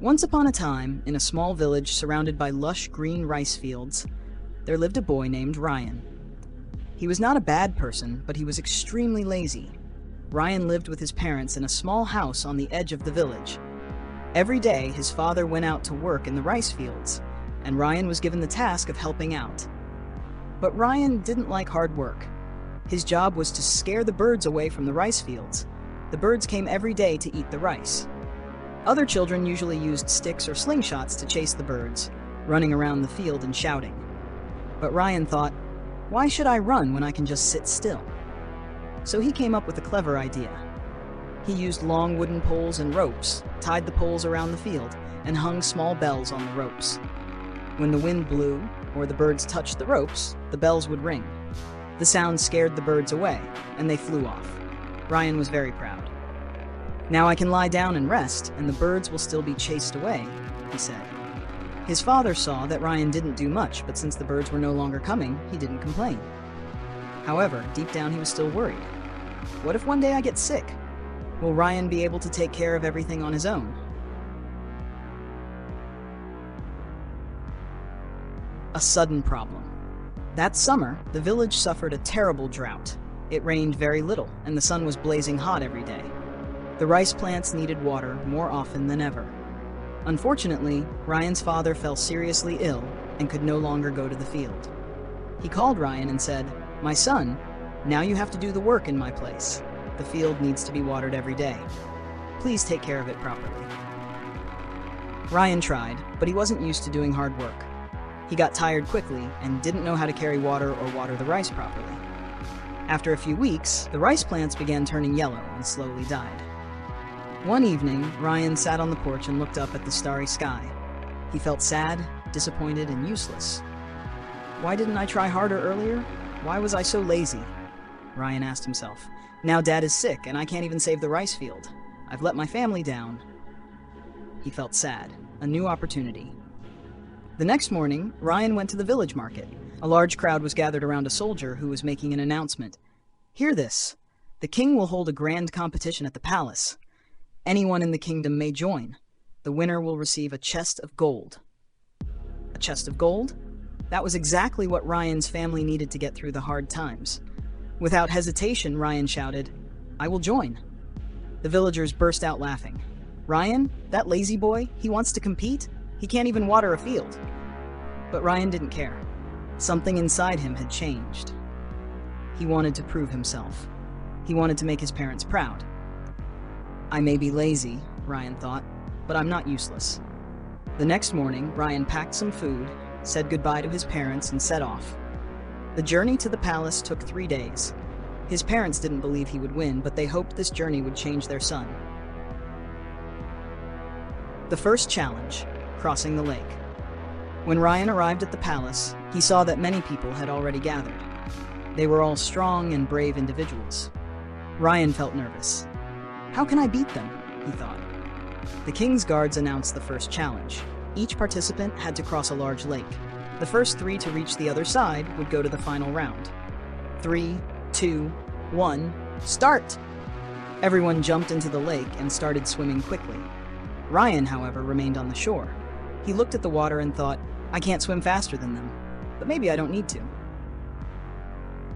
Once upon a time, in a small village surrounded by lush green rice fields, there lived a boy named Ryan. He was not a bad person, but he was extremely lazy. Ryan lived with his parents in a small house on the edge of the village. Every day, his father went out to work in the rice fields, and Ryan was given the task of helping out. But Ryan didn't like hard work. His job was to scare the birds away from the rice fields. The birds came every day to eat the rice. Other children usually used sticks or slingshots to chase the birds, running around the field and shouting. But Ryan thought, why should I run when I can just sit still? So he came up with a clever idea. He used long wooden poles and ropes, tied the poles around the field, and hung small bells on the ropes. When the wind blew, or the birds touched the ropes, the bells would ring. The sound scared the birds away, and they flew off. Ryan was very proud. Now I can lie down and rest, and the birds will still be chased away, he said. His father saw that Ryan didn't do much, but since the birds were no longer coming, he didn't complain. However, deep down he was still worried. What if one day I get sick? Will Ryan be able to take care of everything on his own? A sudden problem. That summer, the village suffered a terrible drought. It rained very little, and the sun was blazing hot every day. The rice plants needed water more often than ever. Unfortunately, Ryan's father fell seriously ill and could no longer go to the field. He called Ryan and said, "My son, now you have to do the work in my place. The field needs to be watered every day. Please take care of it properly." Ryan tried, but he wasn't used to doing hard work. He got tired quickly and didn't know how to carry water or water the rice properly. After a few weeks, the rice plants began turning yellow and slowly died. One evening, Ryan sat on the porch and looked up at the starry sky. He felt sad, disappointed, and useless. Why didn't I try harder earlier? Why was I so lazy? Ryan asked himself. Now Dad is sick and I can't even save the rice field. I've let my family down. He felt sad. A new opportunity. The next morning, Ryan went to the village market. A large crowd was gathered around a soldier who was making an announcement. Hear this. The king will hold a grand competition at the palace. Anyone in the kingdom may join. The winner will receive a chest of gold. A chest of gold? That was exactly what Ryan's family needed to get through the hard times. Without hesitation, Ryan shouted, "I will join." The villagers burst out laughing. Ryan, that lazy boy, he wants to compete? He can't even water a field. But Ryan didn't care. Something inside him had changed. He wanted to prove himself. He wanted to make his parents proud. I may be lazy, Ryan thought, but I'm not useless. The next morning, Ryan packed some food, said goodbye to his parents, and set off. The journey to the palace took 3 days. His parents didn't believe he would win, but they hoped this journey would change their son. The first challenge, crossing the lake. When Ryan arrived at the palace, he saw that many people had already gathered. They were all strong and brave individuals. Ryan felt nervous. How can I beat them? He thought. The king's guards announced the first challenge. Each participant had to cross a large lake. The first 3 to reach the other side would go to the final round. 3, 2, 1, start! Everyone jumped into the lake and started swimming quickly. Ryan, however, remained on the shore. He looked at the water and thought, I can't swim faster than them, but maybe I don't need to.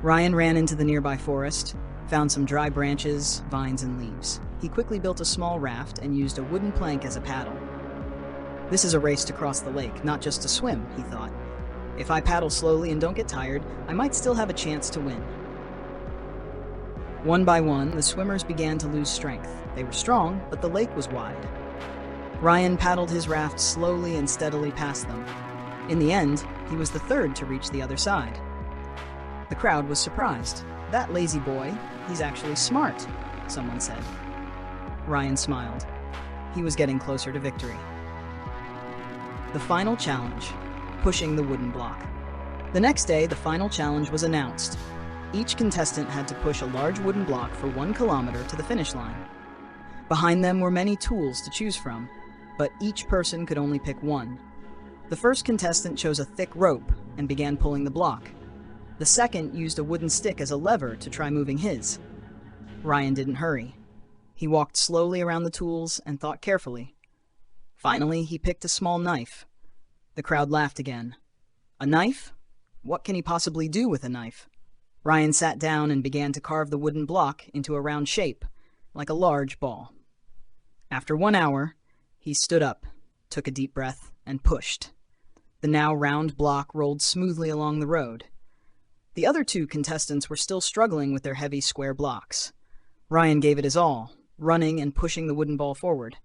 Ryan ran into the nearby forest, found some dry branches, vines, and leaves. He quickly built a small raft and used a wooden plank as a paddle. This is a race to cross the lake, not just to swim, he thought. If I paddle slowly and don't get tired, I might still have a chance to win. One by one, the swimmers began to lose strength. They were strong, but the lake was wide. Ryan paddled his raft slowly and steadily past them. In the end, he was the third to reach the other side. The crowd was surprised. That lazy boy, he's actually smart, someone said. Ryan smiled. He was getting closer to victory. The final challenge, pushing the wooden block. The next day, the final challenge was announced. Each contestant had to push a large wooden block for 1 kilometer to the finish line. Behind them were many tools to choose from, but each person could only pick one. The first contestant chose a thick rope and began pulling the block. The second used a wooden stick as a lever to try moving his. Ryan didn't hurry. He walked slowly around the tools and thought carefully. Finally, he picked a small knife. The crowd laughed again. A knife? What can he possibly do with a knife? Ryan sat down and began to carve the wooden block into a round shape, like a large ball. After 1 hour, he stood up, took a deep breath, and pushed. The now round block rolled smoothly along the road. The other 2 contestants were still struggling with their heavy square blocks. Ryan gave it his all, running and pushing the wooden ball forward.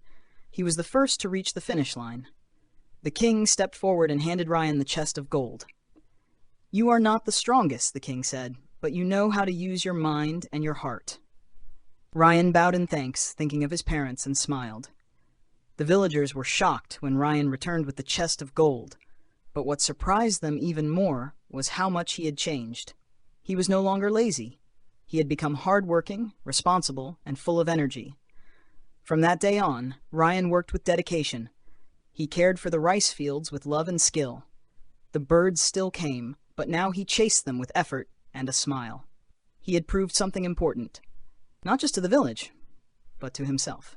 He was the first to reach the finish line. The king stepped forward and handed Ryan the chest of gold. "You are not the strongest," the king said, "but you know how to use your mind and your heart." Ryan bowed in thanks, thinking of his parents, and smiled. The villagers were shocked when Ryan returned with the chest of gold, but what surprised them even more was how much he had changed. He was no longer lazy. He had become hard-working, responsible, and full of energy. From that day on, Ryan worked with dedication. He cared for the rice fields with love and skill. The birds still came, but now he chased them with effort and a smile. He had proved something important, not just to the village, but to himself.